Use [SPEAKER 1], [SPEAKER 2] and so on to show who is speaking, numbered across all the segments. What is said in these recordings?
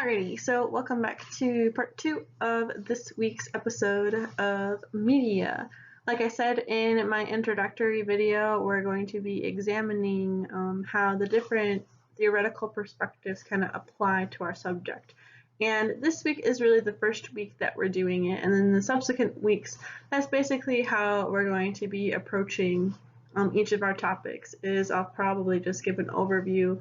[SPEAKER 1] Alrighty, so welcome back to part 2 of this week's episode of Media. Like I said in my introductory video, we're going to be examining how the different theoretical perspectives kind of apply to our subject. And this week is really the first week that we're doing it, and then the subsequent weeks, that's basically how we're going to be approaching each of our topics. I'll probably just give an overview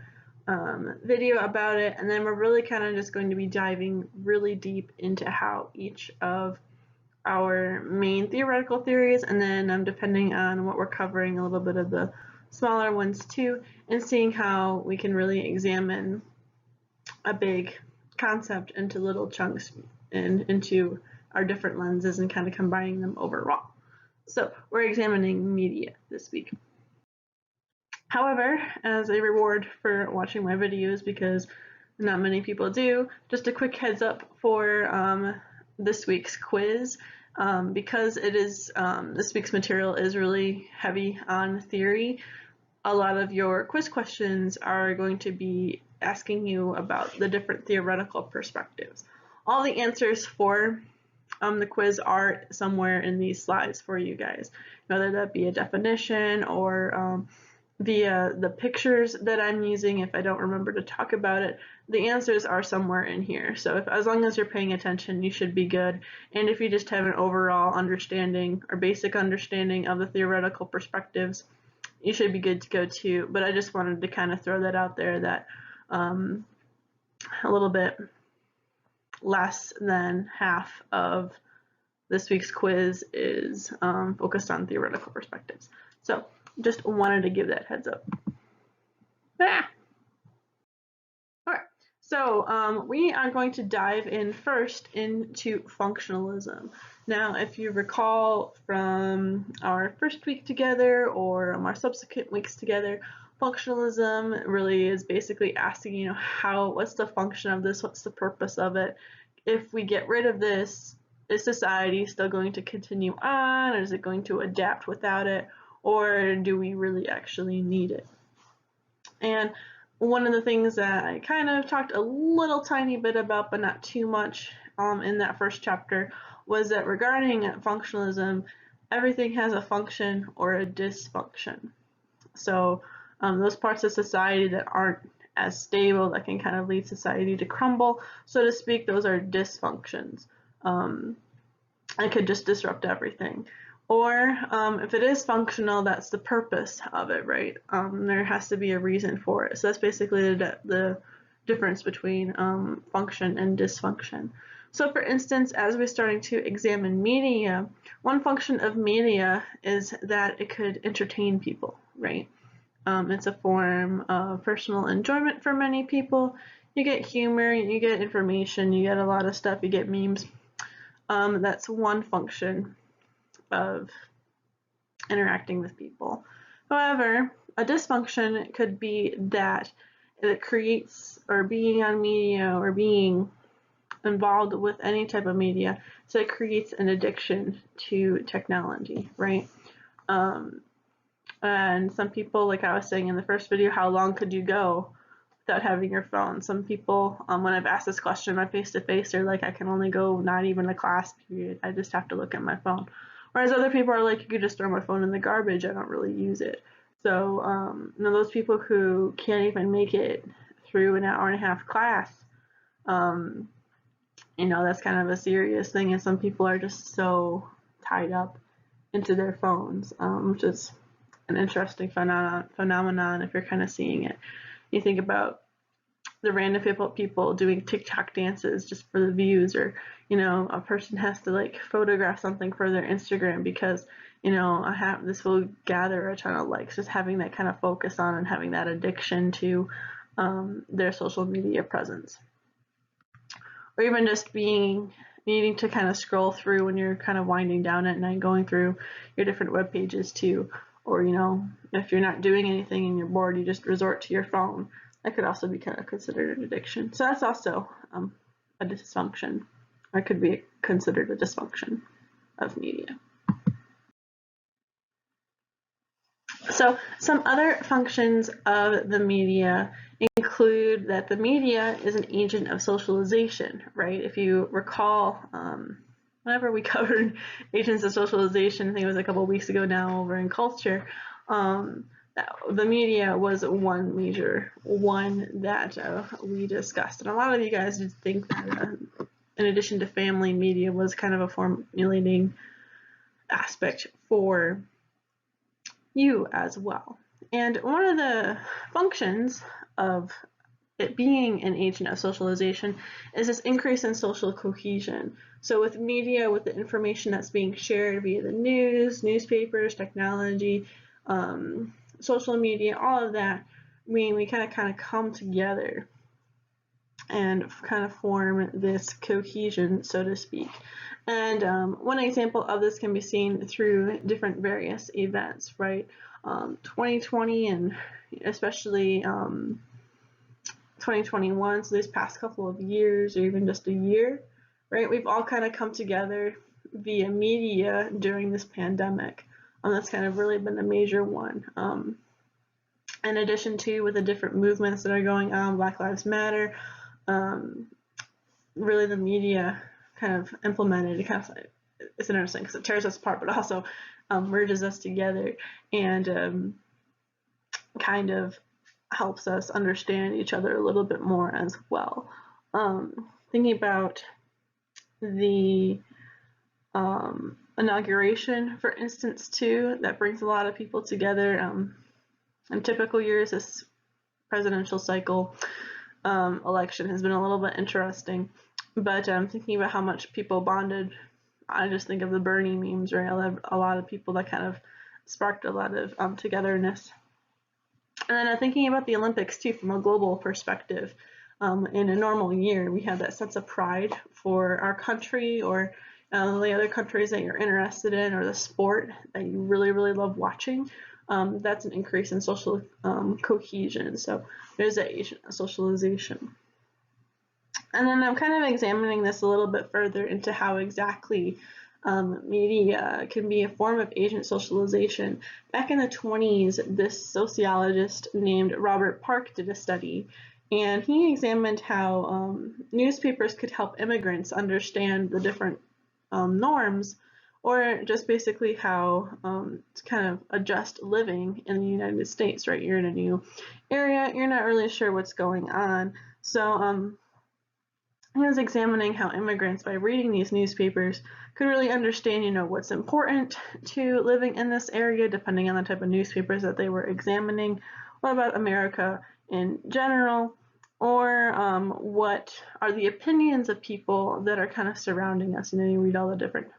[SPEAKER 1] video about it, and then we're really kind of just going to be diving really deep into how each of our main theoretical theories, and then depending on what we're covering, a little bit of the smaller ones too, and seeing how we can really examine a big concept into little chunks and into our different lenses and kind of combining them overall. So we're examining media this week. However, as a reward for watching my videos, because not many people do, just a quick heads up for this week's quiz. Because it is this week's material is really heavy on theory, a lot of your quiz questions are going to be asking you about the different theoretical perspectives. All the answers for the quiz are somewhere in these slides for you guys, whether that be a definition or via the pictures that I'm using. If I don't remember to talk about it, the answers are somewhere in here. So as long as you're paying attention, you should be good. And if you just have an overall understanding or basic understanding of the theoretical perspectives, you should be good to go too. But I just wanted to kind of throw that out there, that a little bit less than half of this week's quiz is focused on theoretical perspectives. So just wanted to give that heads up. Alright, so we are going to dive in first into functionalism. Now, if you recall from our first week together or our subsequent weeks together, functionalism really is basically asking, what's the function of this? What's the purpose of it? If we get rid of this, is society still going to continue on, or is it going to adapt without it? Or do we really actually need it? And one of the things that I kind of talked a little tiny bit about, but not too much in that first chapter, was that regarding functionalism, everything has a function or a dysfunction. So those parts of society that aren't as stable, that can kind of lead society to crumble, so to speak, those are dysfunctions. It could just disrupt everything. Or if it is functional, that's the purpose of it, right? There has to be a reason for it. So that's basically the difference between function and dysfunction. So for instance, as we're starting to examine media, one function of media is that it could entertain people, right? It's a form of personal enjoyment for many people. You get humor, you get information, you get a lot of stuff, you get memes. That's one function of interacting with people. However, a dysfunction could be that it creates, or being on media or being involved with any type of media, so it creates an addiction to technology, right? And some people, like I was saying in the first video, how long could you go without having your phone? Some people, when I've asked this question my face-to-face, they're like, I can only go not even a class period, I just have to look at my phone. Whereas other people are like, you could just throw my phone in the garbage, I don't really use it. So those people who can't even make it through an hour-and-a-half class, that's kind of a serious thing, and some people are just so tied up into their phones, which is an interesting phenomenon if you're kind of seeing it. You think about the random people doing TikTok dances just for the views, or a person has to like photograph something for their Instagram because this will gather a ton of likes. Just having that kind of focus on and having that addiction to their social media presence, or even just needing to kind of scroll through when you're kind of winding down at night, going through your different web pages too. Or if you're not doing anything and you're bored, you just resort to your phone. That could also be kind of considered an addiction. So that's also a dysfunction, or could be considered a dysfunction of media. So some other functions of the media include conclude that the media is an agent of socialization, right? If you recall, whenever we covered agents of socialization, I think it was a couple of weeks ago now over in culture, the media was one major one that we discussed. And a lot of you guys did think that in addition to family, media was kind of a formulating aspect for you as well. And one of the functions of it being an agent of socialization is this increase in social cohesion. So with media, with the information that's being shared via the news, newspapers, technology, social media, all of that, we kind of come together and kind of form this cohesion, so to speak. And one example of this can be seen through different various events, right? 2020 and especially 2021, so these past couple of years or even just a year, right? We've all kind of come together via media during this pandemic. That's kind of really been a major one. In addition to with the different movements that are going on, Black Lives Matter, really the media kind of implemented it. It's interesting because it tears us apart, but also merges us together and kind of helps us understand each other a little bit more as well. Thinking about the inauguration, for instance, too, that brings a lot of people together. In typical years, this presidential cycle election has been a little bit interesting, but thinking about how much people bonded, I just think of the Bernie memes, right? A lot of people that kind of sparked a lot of togetherness. And then thinking about the Olympics too, from a global perspective. In a normal year, we have that sense of pride for our country or the other countries that you're interested in, or the sport that you really, really love watching. That's an increase in social cohesion. So there's that agent of socialization. And then I'm kind of examining this a little bit further into how exactly media can be a form of agent socialization. Back in the 20s, this sociologist named Robert Park did a study, and he examined how newspapers could help immigrants understand the different norms, or just basically how to kind of adjust living in the United States, right? You're in a new area, you're not really sure what's going on. So he was examining how immigrants, by reading these newspapers, could really understand, what's important to living in this area, depending on the type of newspapers that they were examining. What about America in general? Or what are the opinions of people that are kind of surrounding us? You read all the different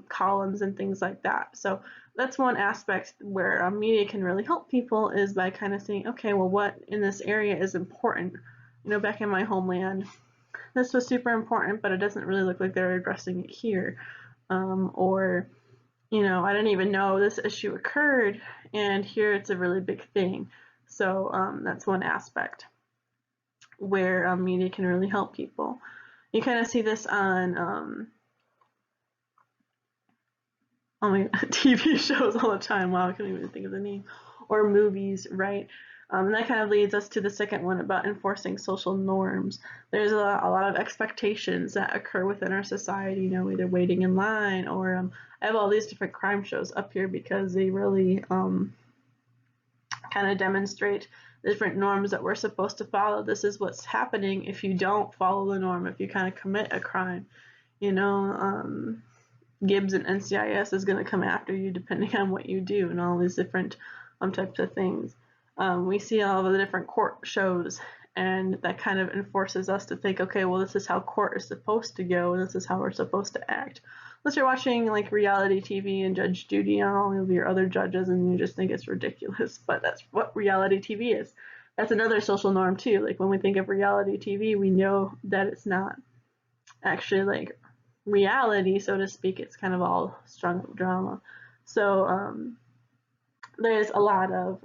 [SPEAKER 1] columns and things like that. So that's one aspect where media can really help people, is by kind of saying, okay, well, what in this area is important? Back in my homeland, this was super important, but it doesn't really look like they're addressing it here. Or, I didn't even know this issue occurred, and here it's a really big thing. So that's one aspect where media can really help people. You kind of see this on TV shows all the time. Wow, I can't even think of the name. Or movies, right? And that kind of leads us to the second one about enforcing social norms. There's a lot of expectations that occur within our society, either waiting in line or I have all these different crime shows up here because they really kind of demonstrate the different norms that we're supposed to follow. This is what's happening if you don't follow the norm, if you kind of commit a crime. Gibbs and NCIS is going to come after you depending on what you do, and all these different types of things. We see all of the different court shows, and that kind of enforces us to think, okay, well, this is how court is supposed to go, and this is how we're supposed to act. Unless you're watching like reality TV and Judge Judy on all of your other judges, and you just think it's ridiculous, but that's what reality TV is. That's another social norm too. Like when we think of reality TV, we know that it's not actually like reality, so to speak. It's kind of all strung up drama. So there's a lot of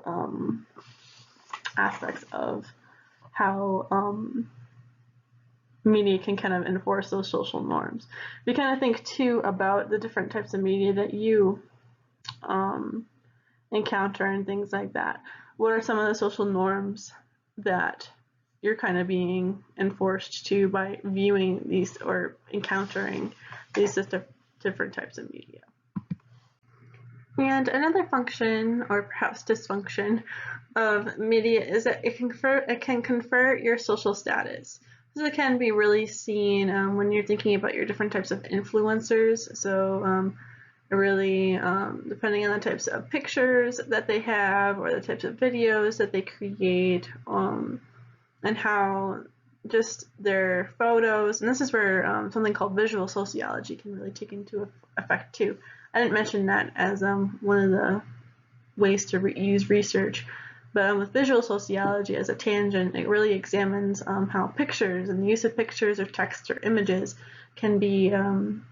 [SPEAKER 1] aspects of how media can kind of enforce those social norms. We kind of think too about the different types of media that you encounter and things like that. What are some of the social norms that you're kind of being enforced to by viewing these or encountering these different types of media. And another function, or perhaps dysfunction, of media is that it can confer your social status. This can be really seen when you're thinking about your different types of influencers. So really, depending on the types of pictures that they have or the types of videos that they create, and how just their photos, and this is where something called visual sociology can really take into effect too. I didn't mention that as one of the ways to use research, but with visual sociology as a tangent, it really examines how pictures and the use of pictures or text or images can be, and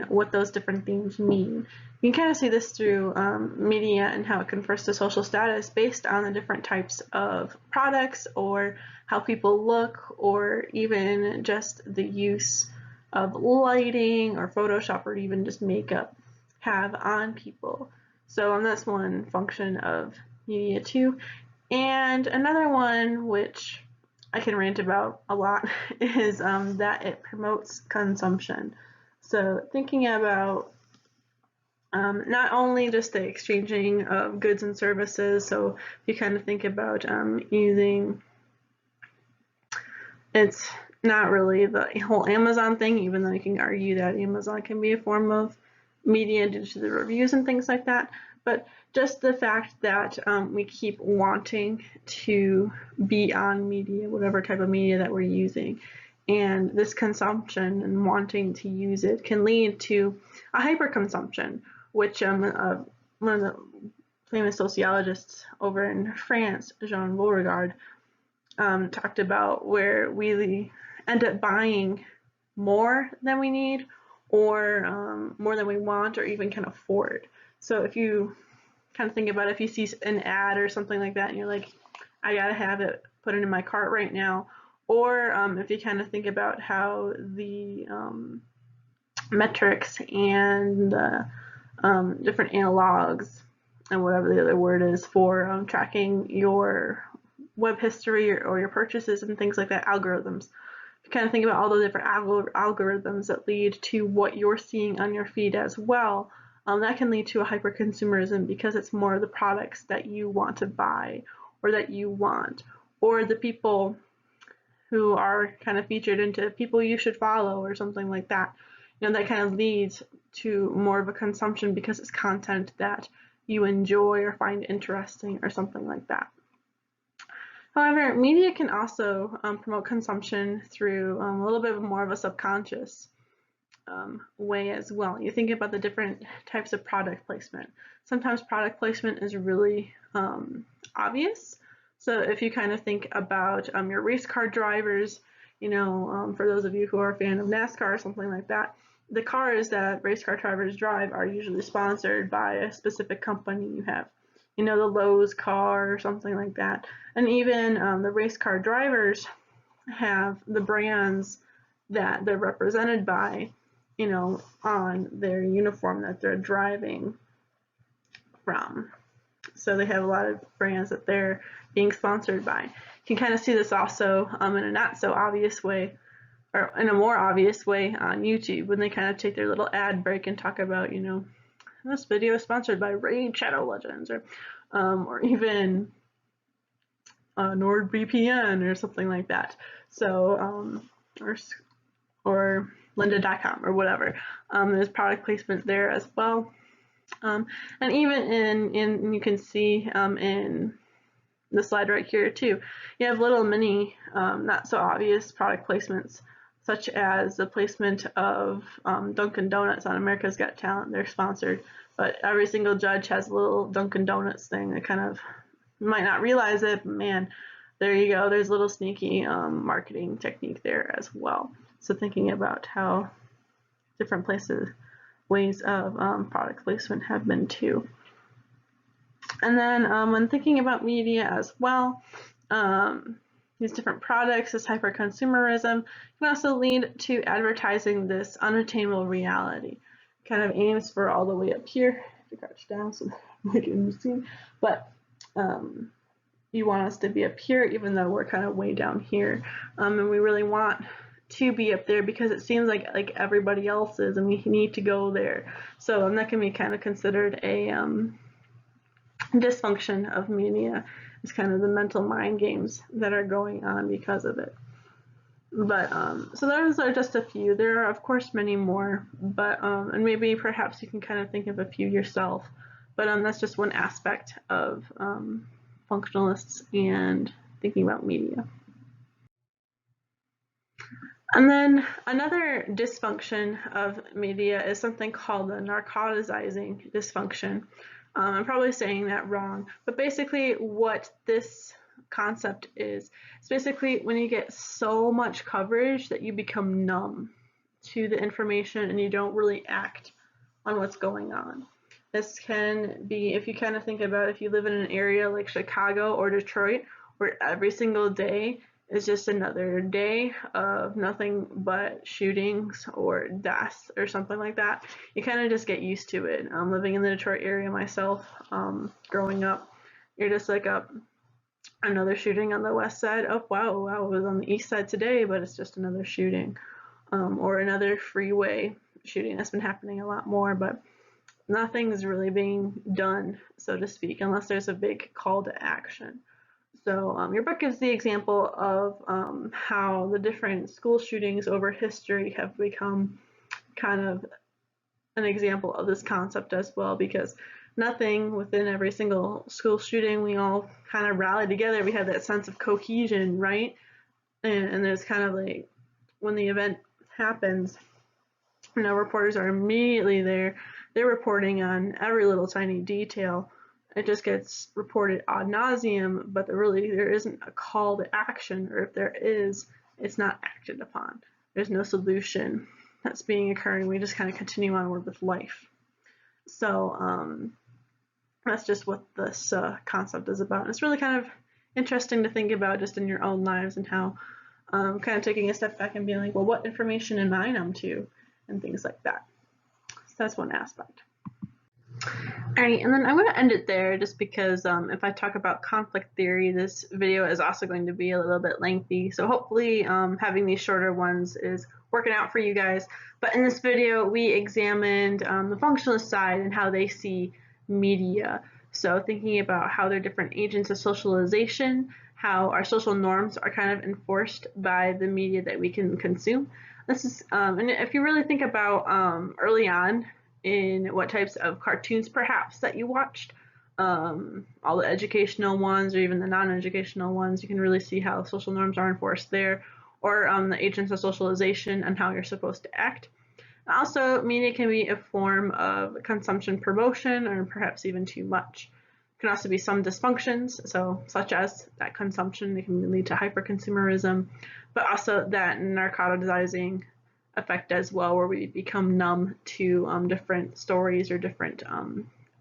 [SPEAKER 1] what those different things mean. You can kind of see this through media and how it confers to social status based on the different types of products or how people look, or even just the use of lighting or Photoshop or even just makeup have on people. So that's one function of media too. And another one, which I can rant about a lot, is that it promotes consumption. So thinking about not only just the exchanging of goods and services, so if you kind of think about using, it's not really the whole Amazon thing, even though you can argue that Amazon can be a form of media due to the reviews and things like that, but just the fact that we keep wanting to be on media, whatever type of media that we're using, and this consumption and wanting to use it can lead to a hyperconsumption, which one of the famous sociologists over in France, Jean Beauregard, talked about, where we end up buying more than we need, or more than we want or even can afford. So if you kind of think about it, if you see an ad or something like that and you're like, I gotta have it, put it in my cart right now, or if you kind of think about how the metrics and different analogs and whatever the other word is for tracking your web history or your purchases and things like that, algorithms. You kind of think about all the different algorithms that lead to what you're seeing on your feed as well. That can lead to a hyperconsumerism because it's more of the products that you want to buy or that you want, or the people who are kind of featured into people you should follow or something like that. You know, that kind of leads to more of a consumption because it's content that you enjoy or find interesting or something like that. However, media can also promote consumption through a little bit more of a subconscious way as well. You think about the different types of product placement. Sometimes product placement is really obvious. So if you kind of think about your race car drivers, you know, for those of you who are a fan of NASCAR or something like that, the cars that race car drivers drive are usually sponsored by a specific company. You have, you know, the Lowe's car or something like that. And even the race car drivers have the brands that they're represented by, you know, on their uniform that they're driving from. So they have a lot of brands that they're being sponsored by. You can kind of see this also in a not so obvious way, or in a more obvious way on YouTube, when they kind of take their little ad break and talk about, you know, this video is sponsored by Raid Shadow Legends, or even NordVPN or something like that. So, or lynda.com or whatever. There's product placement there as well. And even in you can see in the slide right here too, you have little mini, not so obvious product placements, such as the placement of Dunkin' Donuts on America's Got Talent. They're sponsored, but every single judge has a little Dunkin' Donuts thing. That kind of, you might not realize it, but man, there you go. There's a little sneaky marketing technique there as well. So thinking about how different ways of product placement have been too. And then when thinking about media as well, these different products, this hyper-consumerism, can also lead to advertising this unattainable reality. Kind of aims for all the way up here. To crouch down so I can see. But you want us to be up here, even though we're kind of way down here. And we really want to be up there because it seems like everybody else is, and we need to go there. So that can be kind of considered a dysfunction of media. It's kind of the mental mind games that are going on because of it. But so those are just a few. There are of course many more, but and maybe perhaps you can kind of think of a few yourself. But that's just one aspect of functionalists and thinking about media. And then another dysfunction of media is something called the narcotizing dysfunction. I'm probably saying that wrong, but basically what this concept is, it's basically when you get so much coverage that you become numb to the information and you don't really act on what's going on. This can be, if you kind of think about if you live in an area like Chicago or Detroit, where every single day is just another day of nothing but shootings or deaths or something like that, you kind of just get used to it. Living in the Detroit area myself, growing up, you're just like, another shooting on the west side. Oh, wow, it was on the east side today, but it's just another shooting. Or another freeway shooting. That's been happening a lot more, but nothing's really being done, so to speak, unless there's a big call to action. So your book gives the example of how the different school shootings over history have become kind of an example of this concept as well, because nothing within every single school shooting, we all kind of rally together. We have that sense of cohesion, right? And there's kind of like when the event happens, reporters are immediately there. They're reporting on every little tiny detail. It just gets reported ad nauseum, but there isn't a call to action, or if there is, it's not acted upon. There's no solution that's being occurring. We just kind of continue onward with life. So that's just what this concept is about. And it's really kind of interesting to think about just in your own lives and how kind of taking a step back and being like, well, what information am I numb to, and things like that. So that's one aspect. All right, and then I'm going to end it there just because if I talk about conflict theory, this video is also going to be a little bit lengthy. So hopefully having these shorter ones is working out for you guys. But in this video, we examined the functionalist side and how they see media. So thinking about how they're different agents of socialization, how our social norms are kind of enforced by the media that we can consume. This is, and if you really think about early on, in what types of cartoons perhaps that you watched, all the educational ones or even the non-educational ones, you can really see how social norms are enforced there, or the agents of socialization and how you're supposed to act. And also, media can be a form of consumption promotion, or perhaps even too much. It can also be some dysfunctions, so such as that consumption, it can lead to hyper-consumerism, but also that narcotizing effect as well, where we become numb to different stories or different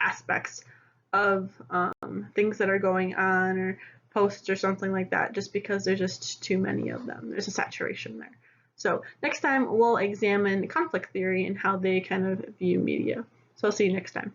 [SPEAKER 1] aspects of things that are going on, or posts or something like that, just because there's just too many of them. There's a saturation there. So next time we'll examine conflict theory and how they kind of view media. So I'll see you next time.